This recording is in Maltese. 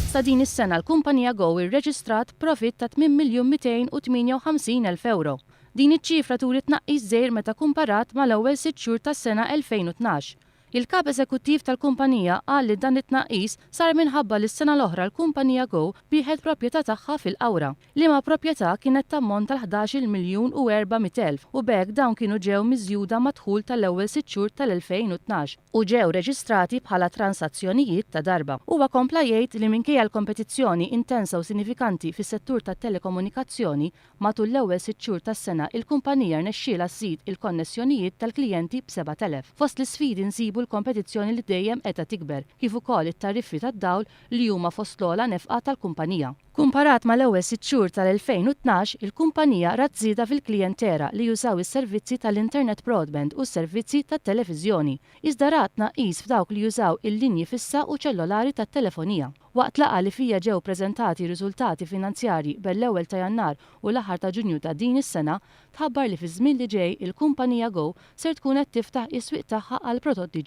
Sa din is-sena l-kumpanija Go irreġistrat profitt ta' 8,258,000 euro. Din iċ-ċifra turi tnaqqis żgħir meta kumparat mal-ewwel 6 xhur tas-sena 2012. Il-kap eżekuttiv tal-kumpanija qal li dan it-tnaqqis sar minħabba li s-sena l-oħra l-kumpanija Go bieħed proprjetà tagħha fil-Qawra. Liema proprjetà kienet tammont tal-11,400,000 u bekk dawn kienu ġew miżjuda madħul tal-ewwel 6 xhur tal-2012 u ġew reġistrati bħala transazzjonijiet ta' darba. Huwa kompla jgħid li minkejja l-kompetizzjoni intensa u sinifikanti fis-settur tat-telekomunikazzjoni matul l-ewwel 6 xhur tas-sena il-kumpanija rnexxielha ssid il-konnessjonijiet tal-klijenti b'7,000. Fost l-isfidi nsibu l-kompetizzjoni li dejjem qiegħda tikber, kif ukoll it-tariffi tad-dawl li huma fost l-ogħla nefqa tal-kumpanija. Kumparat mal-ewwel 6 xhur tal-2012, il-kumpanija rat żieda fil-klijentela li jużaw is-servizzi tal-internet broadband u s-servizzi tat-televiżjoni. Iżda rat tnaqqis f'dawk li jużaw il-linji fissa u ċellolari tat-telefonija. Waqt laqgħa li fija ġew preżentati riżultati finanzjarji bell-ewwel ta' Jannar u l-aħħar ta' Ġunju ta' din is-sena, tħabbar li fi żmien li ġej il-kumpanija Go ser tkun qed tiftaħ is-swieq tagħha għal prodotti